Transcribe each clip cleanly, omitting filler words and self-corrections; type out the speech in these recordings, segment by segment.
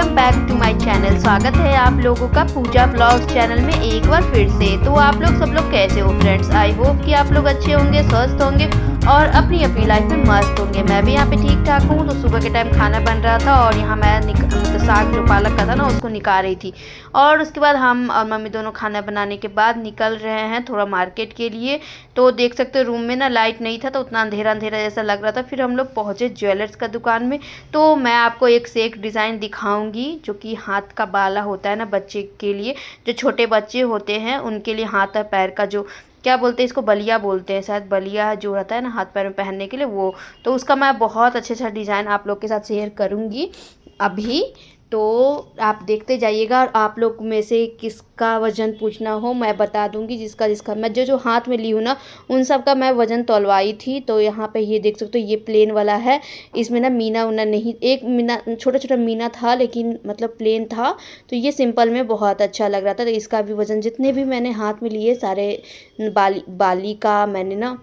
Welcome back to my channel. स्वागत है आप लोगों का पूजा ब्लॉग्स चैनल में एक बार फिर से। तो आप लोग सब लोग कैसे हो फ्रेंड्स? आई होप कि आप लोग अच्छे होंगे, स्वस्थ होंगे और अपनी अपनी लाइफ में मस्त होंगे। मैं भी यहाँ पे ठीक ठाक हूँ। तो सुबह के टाइम खाना बन रहा था और यहाँ मैं साग जो पालक का था ना उसको निकाल रही थी। और उसके बाद हम और मम्मी दोनों खाना बनाने के बाद निकल रहे हैं थोड़ा मार्केट के लिए। तो देख सकते हो रूम में ना लाइट नहीं था तो उतना अंधेरा अंधेरा जैसा लग रहा था। फिर हम लोग पहुँचे ज्वेलर्स का दुकान में। तो मैं आपको एक से एक डिज़ाइन दिखाऊंगी जो कि हाथ का बाला होता है ना बच्चे के लिए, जो छोटे बच्चे होते हैं उनके लिए हाथ और पैर का जो क्या बोलते हैं इसको, बलिया बोलते हैं शायद, बलिया जो रहता है ना हाथ पैर में पहनने के लिए वो। तो उसका मैं बहुत अच्छा डिज़ाइन आप लोग के साथ शेयर करूँगी अभी। तो आप देखते जाइएगा और आप लोग में से किसका वज़न पूछना हो मैं बता दूंगी। जिसका जिसका मैं जो हाथ में ली हूँ ना उन सब का मैं वज़न तौलवाई थी। तो यहाँ पे ये देख सकते हो ये प्लेन वाला है। इसमें ना मीना उना नहीं, एक मीना छोटा छोटा मीना था लेकिन मतलब प्लेन था। तो ये सिंपल में बहुत अच्छा लग रहा था। तो इसका भी वज़न जितने भी मैंने हाथ में लिए सारे बाली का मैंने ना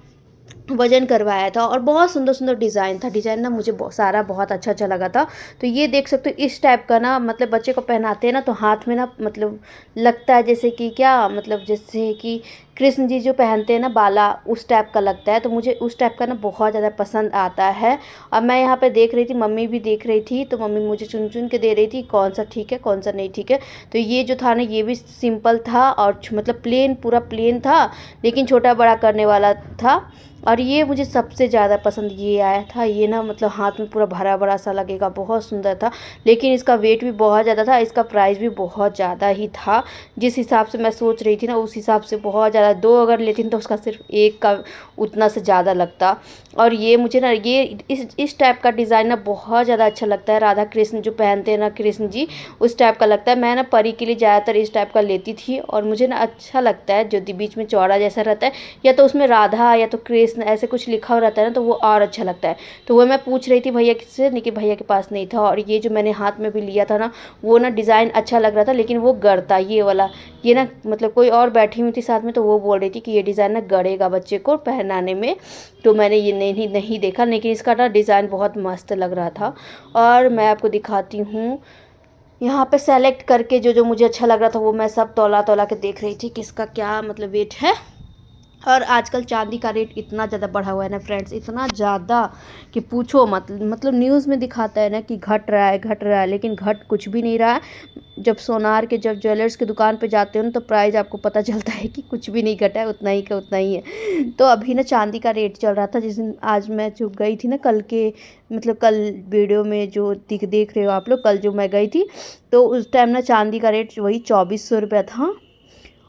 वजन करवाया था। और बहुत सुंदर सुंदर डिज़ाइन था। डिज़ाइन ना मुझे सारा बहुत अच्छा लगा था। तो ये देख सकते हो इस टाइप का ना मतलब बच्चे को पहनाते हैं ना तो हाथ में ना मतलब लगता है जैसे कि क्या मतलब जैसे कि कृष्ण जी जो पहनते हैं ना बाला उस टाइप का लगता है। तो मुझे उस टाइप का ना बहुत ज़्यादा पसंद आता है। अब मैं यहाँ पे देख रही थी, मम्मी भी देख रही थी। तो मम्मी मुझे चुन चुन के दे रही थी कौन सा ठीक है कौन सा नहीं ठीक है। तो ये जो था ना ये भी सिंपल था और मतलब प्लेन, पूरा प्लेन था लेकिन छोटा बड़ा करने वाला था। और ये मुझे सबसे ज़्यादा पसंद ये आया था। ये ना मतलब हाथ में पूरा भरा भरा सा लगेगा, बहुत सुंदर था। लेकिन इसका वेट भी बहुत ज़्यादा था, इसका प्राइस भी बहुत ज़्यादा ही था। जिस हिसाब से मैं सोच रही थी ना उस हिसाब से बहुत ज़्यादा। दो अगर लेती तो उसका सिर्फ एक का उतना से ज़्यादा लगता। और ये मुझे ना ये इस टाइप का डिज़ाइन ना बहुत ज़्यादा अच्छा लगता है। राधा कृष्ण जो पहनते हैं ना कृष्ण जी उस टाइप का लगता है। मैं ना परी के लिए ज़्यादातर इस टाइप का लेती थी और मुझे ना अच्छा लगता है। जो बीच में चौड़ा जैसा रहता है या तो उसमें राधा या तो कृष्ण ऐसे कुछ लिखा हुआ रहता है ना तो वो और अच्छा लगता है। तो वो मैं पूछ रही थी भैया से, लेकिन भैया के पास नहीं था। और ये जो मैंने हाथ में भी लिया था ना वो ना डिज़ाइन अच्छा लग रहा था लेकिन वो गड़ता ये वाला। ये ना मतलब कोई और बैठी हुई थी साथ में तो वो बोल रही थी कि ये डिज़ाइन ना गड़ेगा बच्चे को पहनाने में। तो मैंने ये नहीं देखा लेकिन इसका ना डिज़ाइन बहुत मस्त लग रहा था। और मैं आपको दिखाती हूँ यहाँ पे सेलेक्ट करके जो जो मुझे अच्छा लग रहा था वो मैं सब तौला तौला के देख रही थी किसका क्या मतलब वेट है। और आजकल चांदी का रेट इतना ज़्यादा बढ़ा हुआ है ना फ्रेंड्स, इतना ज़्यादा कि पूछो मत। मतलब न्यूज़ में दिखाता है ना कि घट रहा है लेकिन घट कुछ भी नहीं रहा है। जब सोनार के जब ज्वेलर्स की दुकान पे जाते हो ना तो प्राइस आपको पता चलता है कि कुछ भी नहीं घटा है, उतना ही का उतना ही है। तो अभी ना चांदी का रेट चल रहा था जिस दिन आज मैं जो गई थी ना कल के मतलब कल वीडियो में जो देख रहे हो आप लोग, कल जो मैं गई थी तो उस टाइम ना चांदी का रेट वही 2400 रुपये था।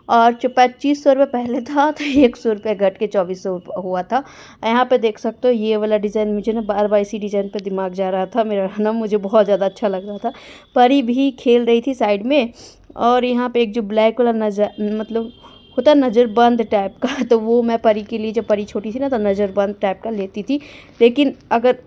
और जो 2500 रुपये पहले था तो 100 रुपये घट के 2400 हुआ था। यहाँ पे देख सकते हो ये वाला डिज़ाइन मुझे ना बार बार इसी डिज़ाइन पे दिमाग जा रहा था मेरा ना, मुझे बहुत ज़्यादा अच्छा लग रहा था। परी भी खेल रही थी साइड में। और यहाँ पे एक जो ब्लैक वाला नज़र मतलब होता नज़रबंद टाइप का तो वो मैं परी के लिए, जब परी छोटी थी ना तो नज़रबंद टाइप का लेती थी। लेकिन अगर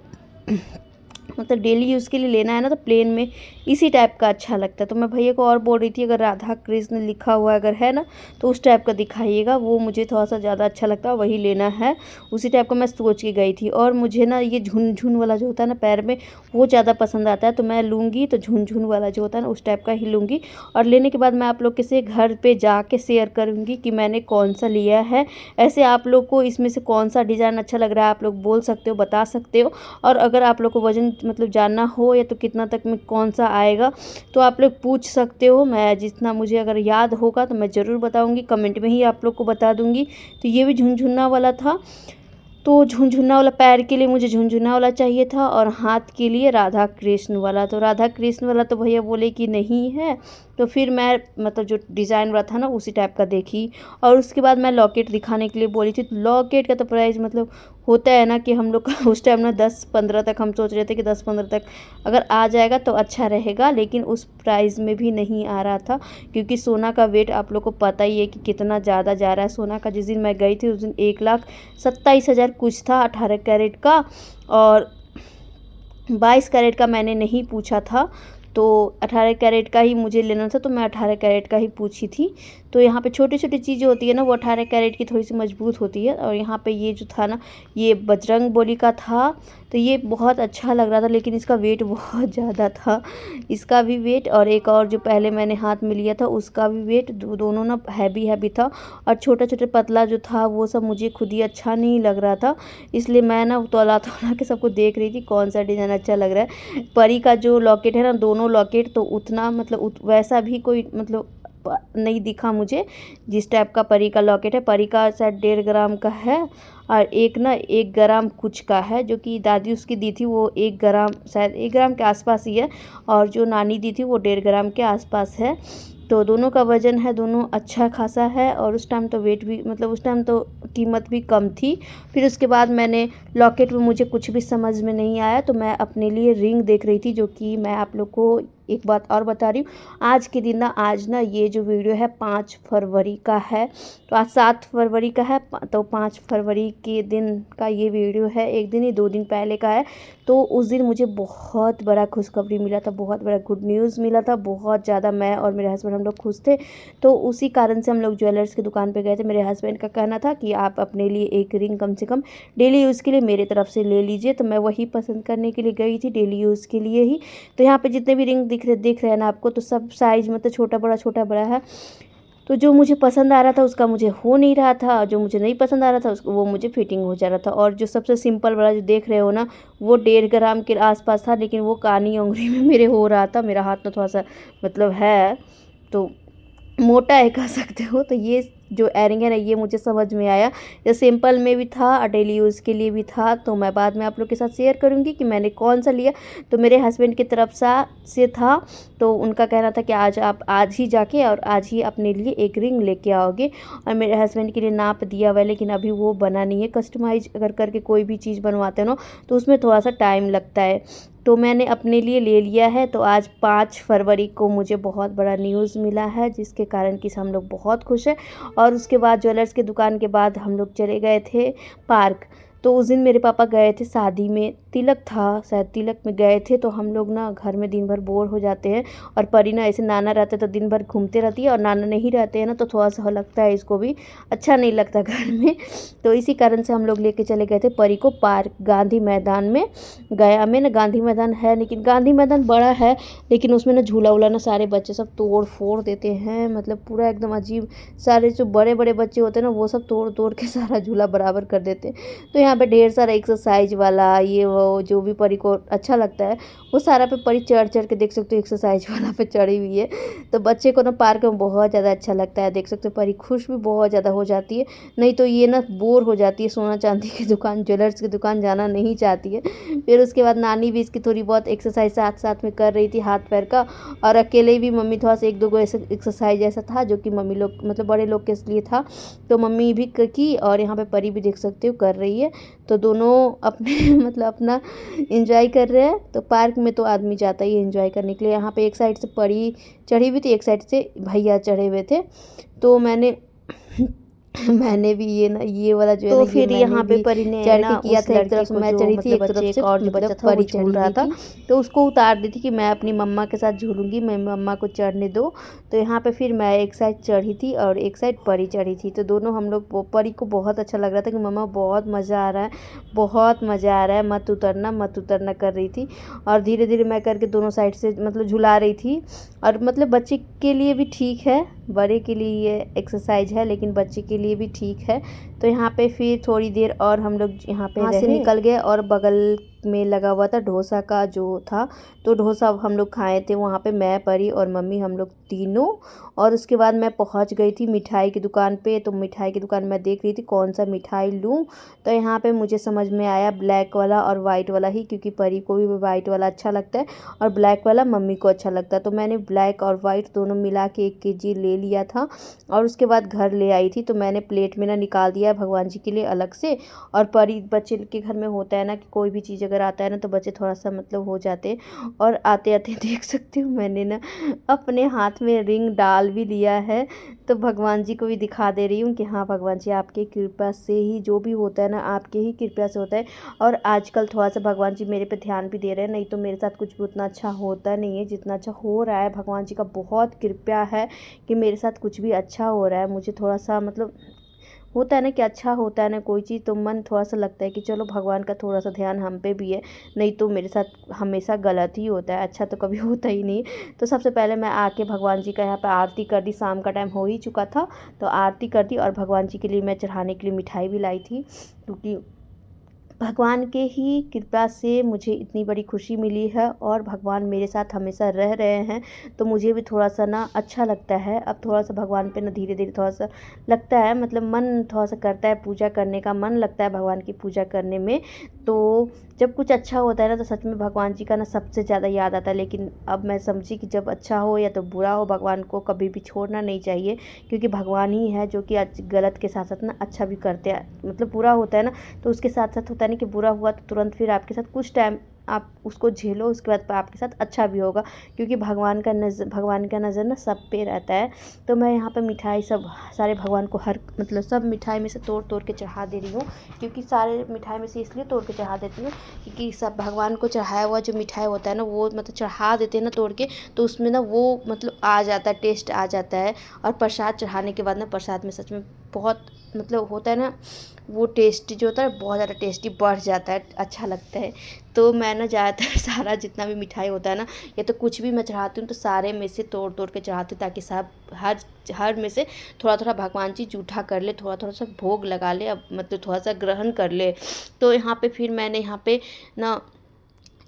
मतलब डेली यूज़ के लिए लेना है ना तो प्लेन में इसी टाइप का अच्छा लगता है। तो मैं भैया को और बोल रही थी अगर राधा कृष्ण लिखा हुआ अगर है ना तो उस टाइप का दिखाइएगा, वो मुझे थोड़ा सा ज़्यादा अच्छा लगता है, वही लेना है। उसी टाइप का मैं सोच के गई थी। और मुझे ना ये झुनझुन वाला जो होता है ना पैर में वो ज़्यादा पसंद आता है। तो मैं लूँगी तो झुनझुन वाला जो होता है ना उस टाइप का ही लूँगी। और लेने के बाद मैं आप लोग के से घर पर जाके शेयर करूँगी कि मैंने कौन सा लिया है। ऐसे आप लोग को इसमें से कौन सा डिज़ाइन अच्छा लग रहा है आप लोग बोल सकते हो, बता सकते हो। और अगर आप लोग को वज़न मतलब जानना हो या तो कितना तक में कौन सा आएगा तो आप लोग पूछ सकते हो। मैं जितना मुझे अगर याद होगा तो मैं ज़रूर बताऊंगी, कमेंट में ही आप लोग को बता दूंगी। तो ये भी झुनझुना वाला था। तो झुनझुना वाला पैर के लिए मुझे झुनझुना वाला चाहिए था और हाथ के लिए राधा कृष्ण वाला। तो राधा कृष्ण वाला तो भैया बोले कि नहीं है। तो फिर मैं मतलब जो डिज़ाइन वाला था ना उसी टाइप का देखी। और उसके बाद मैं लॉकेट दिखाने के लिए बोली थी। तो लॉकेट का तो प्राइस मतलब होता है ना कि हम लोग का उस टाइम ना 10-15 तक हम सोच रहे थे कि 10-15 तक अगर आ जाएगा तो अच्छा रहेगा। लेकिन उस प्राइस में भी नहीं आ रहा था क्योंकि सोना का वेट आप लोग को पता ही है कि कितना ज़्यादा जा रहा है। सोना का जिस दिन मैं गई थी उस दिन 1,27,000 कुछ था 18 कैरेट का। और 22 कैरेट का मैंने नहीं पूछा था। तो 18 कैरेट का ही मुझे लेना था, तो मैं 18 कैरेट का ही पूछी थी। तो यहाँ पे छोटी छोटी चीज़ें होती है ना, वो 18 कैरेट की थोड़ी सी मजबूत होती है। और यहाँ पे ये जो था ना, ये बजरंग बली का था। तो ये बहुत अच्छा लग रहा था, लेकिन इसका वेट बहुत ज़्यादा था। इसका भी वेट और एक और जो पहले मैंने हाथ में लिया था उसका भी वेट, दोनों ना हैवी हैवी था। और छोटा छोटा पतला जो था वो सब मुझे खुद ही अच्छा नहीं लग रहा था, इसलिए मैं ना तौला तौला के सबको देख रही थी कौन सा डिज़ाइन अच्छा लग रहा है। परी का जो लॉकेट है ना, दोनों लॉकेट तो उतना मतलब वैसा भी कोई मतलब नहीं दिखा मुझे जिस टाइप का परी का लॉकेट है। परी का शायद 1.5 ग्राम का है, और एक ना 1 ग्राम कुछ का है, जो कि दादी उसकी दी थी वो 1 ग्राम, शायद 1 ग्राम के आसपास ही है। और जो नानी दी थी वो 1.5 ग्राम के आसपास है। तो दोनों का वज़न है, दोनों अच्छा खासा है। और उस टाइम तो वेट भी मतलब उस टाइम तो कीमत भी कम थी। फिर उसके बाद मैंने लॉकेट में मुझे कुछ भी समझ में नहीं आया, तो मैं अपने लिए रिंग देख रही थी, जो कि मैं आप लोग को एक बात और बता रही हूँ। आज के दिन ना, आज ना ये जो वीडियो है 5 फरवरी का है। तो आज 7 फरवरी का है, तो 5 फरवरी के दिन का ये वीडियो है। एक दिन ही 2 दिन पहले का है। तो उस दिन मुझे बहुत बड़ा खुशखबरी मिला था, बहुत बड़ा गुड न्यूज़ मिला था। बहुत ज़्यादा मैं और मेरे हस्बैंड हम लोग खुश थे। तो उसी कारण से हम लोग ज्वेलर्स की दुकान पे गए थे। मेरे हस्बैंड का कहना था कि आप अपने लिए एक रिंग कम से कम डेली यूज़ के लिए मेरे तरफ से ले लीजिए। तो मैं वही पसंद करने के लिए गई थी, डेली यूज़ के लिए ही। तो यहाँ पे जितने भी रिंग दिख रहे हैं ना आपको, तो सब साइज़ मतलब छोटा बड़ा है। तो जो मुझे पसंद आ रहा था उसका मुझे हो नहीं रहा था, और जो मुझे नहीं पसंद आ रहा था उसको वो मुझे फिटिंग हो जा रहा था। और जो सबसे सिंपल वाला जो देख रहे हो ना, वो 1.5 ग्राम के आसपास था, लेकिन वो कानी उंगली में मेरे हो रहा था। मेरा हाथ में थोड़ा सा मतलब है, तो मोटा है कह सकते हो। तो ये जो एयरिंग है ना, ये मुझे समझ में आया। ये सिंपल में भी था और डेली यूज़ के लिए भी था। तो मैं बाद में आप लोग के साथ शेयर करूँगी कि मैंने कौन सा लिया। तो मेरे हस्बैंड की तरफ से था, तो उनका कहना था कि आज आप आज ही जाके और आज ही अपने लिए एक रिंग लेके आओगे। और मेरे हस्बैंड के लिए नाप दिया हुआ है, लेकिन अभी वो बना नहीं है। कस्टमाइज अगर करके कोई भी चीज़ बनवाते हो ना, तो उसमें थोड़ा सा टाइम लगता है। तो मैंने अपने लिए ले लिया है। तो आज 5 फरवरी को मुझे बहुत बड़ा न्यूज़ मिला है, जिसके कारण कि हम लोग बहुत खुश हैं। और उसके बाद ज्वेलर्स की दुकान के बाद हम लोग चले गए थे पार्क। तो उस दिन मेरे पापा गए थे शादी में, तिलक था शायद, तिलक में गए थे। तो हम लोग ना घर में दिन भर बोर हो जाते हैं, और परी ना ऐसे नाना रहते तो दिन भर घूमते रहती है, और नाना नहीं रहते हैं ना तो थोड़ा सा लगता है इसको भी अच्छा नहीं लगता घर में। तो इसी कारण से हम लोग लेके चले गए थे परी को पार्क, गांधी मैदान में। गया में ना गांधी मैदान है, लेकिन गांधी मैदान बड़ा है, लेकिन उसमें ना झूला वूला ना सारे बच्चे सब तोड़ फोड़ देते हैं। मतलब पूरा एकदम अजीब, सारे जो बड़े बड़े बच्चे होते हैं ना वो सब तोड़ तोड़ के सारा झूला बराबर कर देते हैं। तो यहाँ पे ढेर सारा एक्सरसाइज वाला ये वो जो भी परी को अच्छा लगता है वो सारा पे परी चढ़ चढ़ के देख सकते हो एक्सरसाइज वाला पे चढ़ी हुई है। तो बच्चे को ना पार्क में बहुत ज़्यादा अच्छा लगता है, देख सकते हो परी खुश भी बहुत ज़्यादा हो जाती है। नहीं तो ये ना बोर हो जाती है, सोना चांदी की दुकान ज्वेलर्स की दुकान जाना नहीं चाहती है। फिर उसके बाद नानी भी इसकी थोड़ी बहुत एक्सरसाइज साथ साथ में कर रही थी हाथ पैर का। और अकेले भी मम्मी थोड़ा सा 1-2 ऐसा एक्सरसाइज ऐसा था जो कि मम्मी लोग मतलब बड़े लोग के लिए था, तो मम्मी भी की। और यहाँ पे परी भी देख सकते हो कर रही है। तो दोनों अपने मतलब अपना एंजॉय कर रहे हैं। तो पार्क में तो आदमी जाता ही है एंजॉय करने के लिए। यहाँ पे एक साइड से परी चढ़ी हुई थी, एक साइड से भैया चढ़े हुए थे। तो मैंने मैंने भी ये वाला जो है तो ना, फिर यहाँ पे परी ने चढ़ ना के किया उस था। एक लड़के तरफ से को मैं जो चढ़ी थी, एक मतलब तरफ बच्चे से का और जो मतलब बच्चा था वो परी झूल चढ़ रहा रही था। थी। तो उसको उतार दी थी कि मैं अपनी मम्मा के साथ झूलूंगी, मैं मम्मा को चढ़ने दो। तो यहाँ पे फिर मैं एक साइड चढ़ी थी और एक साइड परी चढ़ी थी। तो दोनों हम लोग, परी को बहुत अच्छा लग रहा था कि मम्मा बहुत मज़ा आ रहा है, बहुत मज़ा आ रहा है, मत उतरना कर रही थी। और धीरे धीरे मैं करके दोनों साइड से मतलब झुला रही थी। और मतलब बच्चे के लिए भी ठीक है, बड़े के लिए ये एक्सरसाइज है, लेकिन बच्चे के लिए भी ठीक है। तो यहाँ पे फिर थोड़ी देर और हम लोग यहाँ पे से निकल गए, और बगल में लगा हुआ था डोसा का जो था। तो डोसा हम लोग खाए थे वहाँ पे, मैं परी और मम्मी हम लोग तीनों। और उसके बाद मैं पहुँच गई थी मिठाई की दुकान पे। तो मिठाई की दुकान मैं देख रही थी कौन सा मिठाई लूँ। तो यहाँ पे मुझे समझ में आया ब्लैक वाला और वाइट वाला ही, क्योंकि परी को भी वाइट वाला अच्छा लगता है और ब्लैक वाला मम्मी को अच्छा लगता है। तो मैंने ब्लैक और वाइट दोनों मिला के 1 kg ले लिया था, और उसके बाद घर ले आई थी। तो मैंने प्लेट में ना निकाल दिया भगवान जी के लिए अलग से। और परी बच्चे के घर में होता है ना कि कोई भी चीज़ अगर आता है ना तो बच्चे थोड़ा सा मतलब हो जाते हैं। और आते आते देख सकते हो मैंने ना अपने हाथ में रिंग डाल भी लिया है। तो भगवान जी को भी दिखा दे रही हूँ कि हाँ भगवान जी आपकी कृपा से ही जो भी होता है ना आपके ही कृपा से होता है। और आजकल थोड़ा सा भगवान जी मेरे पे ध्यान भी दे रहे हैं, नहीं तो मेरे साथ कुछ भी उतना अच्छा होता नहीं है जितना अच्छा हो रहा है। भगवान जी का बहुत कृपा है कि मेरे साथ कुछ भी अच्छा हो रहा है। मुझे थोड़ा सा मतलब होता है ना कि अच्छा होता है ना कोई चीज़ तो मन थोड़ा सा लगता है कि चलो भगवान का थोड़ा सा ध्यान हम पे भी है, नहीं तो मेरे साथ हमेशा गलत ही होता है, अच्छा तो कभी होता ही नहीं। तो सबसे पहले मैं आके भगवान जी का यहाँ पे आरती कर दी, शाम का टाइम हो ही चुका था। तो आरती कर दी और भगवान जी के लिए मैं चढ़ाने के लिए मिठाई भी लाई थी, क्योंकि भगवान के ही कृपा से मुझे इतनी बड़ी खुशी मिली है और भगवान मेरे साथ हमेशा रह रहे हैं। तो मुझे भी थोड़ा सा ना अच्छा लगता है। अब थोड़ा सा भगवान पे ना धीरे धीरे थोड़ा सा लगता है, मतलब मन थोड़ा सा करता है, पूजा करने का मन लगता है भगवान की पूजा करने में। तो जब कुछ अच्छा होता है ना तो सच में भगवान जी का ना सबसे ज़्यादा याद आता है। लेकिन अब मैं समझी कि जब अच्छा हो या तो बुरा हो, भगवान को कभी भी छोड़ना नहीं चाहिए, क्योंकि भगवान ही है जो कि गलत के साथ साथ ना अच्छा भी करते हैं। मतलब बुरा होता है ना तो उसके साथ साथ होता है नहीं कि बुरा हुआ तो तुरंत फिर आपके साथ कुछ टाइम आप उसको झेलो, उसके बाद आपके साथ अच्छा भी होगा, क्योंकि भगवान का नज़र ना सब पे रहता है। तो मैं यहाँ पे मिठाई सब सारे भगवान को हर मतलब सब मिठाई में से तोड़ तोड़ के चढ़ा दे रही हूँ, क्योंकि सारे मिठाई में से इसलिए तोड़ के चढ़ा देती हूँ क्योंकि सब भगवान को चढ़ाया हुआ जो मिठाई होता है ना वो मतलब चढ़ा देते हैं ना तोड़ के, तो उसमें ना वो मतलब आ जाता है, टेस्ट आ जाता है। और प्रसाद चढ़ाने के बाद ना प्रसाद में सच में बहुत मतलब होता है ना वो टेस्टी जो होता है बहुत ज़्यादा टेस्टी बढ़ जाता है, अच्छा लगता है। तो मैं ना ज़्यादातर सारा जितना भी मिठाई होता है ना या तो कुछ भी मैं चढ़ाती हूँ तो सारे में से तोड़ तोड़ के चढ़ाती हूँ, ताकि सब हर में से थोड़ा थोड़ा भगवान जी जूठा कर ले, थोड़ा थोड़ा सा भोग लगा ले, अब मतलब थोड़ा सा ग्रहण कर ले। तो यहाँ पे फिर मैंने यहाँ पे ना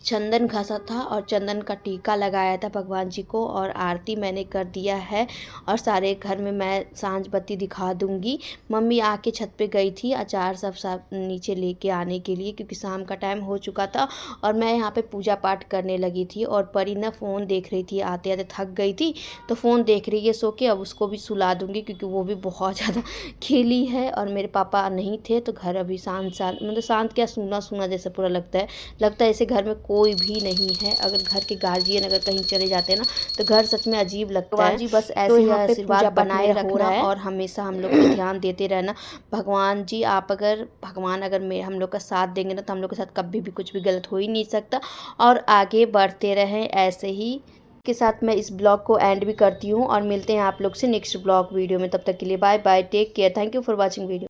चंदन घसा था और चंदन का टीका लगाया था भगवान जी को, और आरती मैंने कर दिया है। और सारे घर में मैं सांझ बत्ती दिखा दूंगी। मम्मी आके छत पे गई थी अचार सब नीचे लेके आने के लिए, क्योंकि शाम का टाइम हो चुका था और मैं यहाँ पे पूजा पाठ करने लगी थी। और परी ना फ़ोन देख रही थी, आते आते थक गई थी तो फ़ोन देख रही है सो के। अब उसको भी सुला दूंगी क्योंकि वो भी बहुत ज़्यादा खेली है। और मेरे पापा नहीं थे तो घर अभी शांत शांत मतलब शांत क्या, सूना सूना जैसा पूरा लगता है। ऐसे घर में कोई भी नहीं है। अगर घर के गार्जियन अगर कहीं चले जाते हैं ना तो घर सच में अजीब लगता है। जी बस तो ऐसे ही यहाँ पे पूजा आशीर्वाद बनाए हो रखना रहा है। और हमेशा हम लोग पे ध्यान देते रहना। भगवान जी आप अगर भगवान अगर हम लोग का साथ देंगे ना तो हम लोग के साथ कभी भी कुछ भी गलत हो ही नहीं सकता। और आगे बढ़ते रहें ऐसे ही के साथ मैं इस ब्लॉग को एंड भी करती हूँ और मिलते हैं आप लोग से नेक्स्ट ब्लॉग वीडियो में। तब तक के लिए bye bye, take care, thank you for watching video.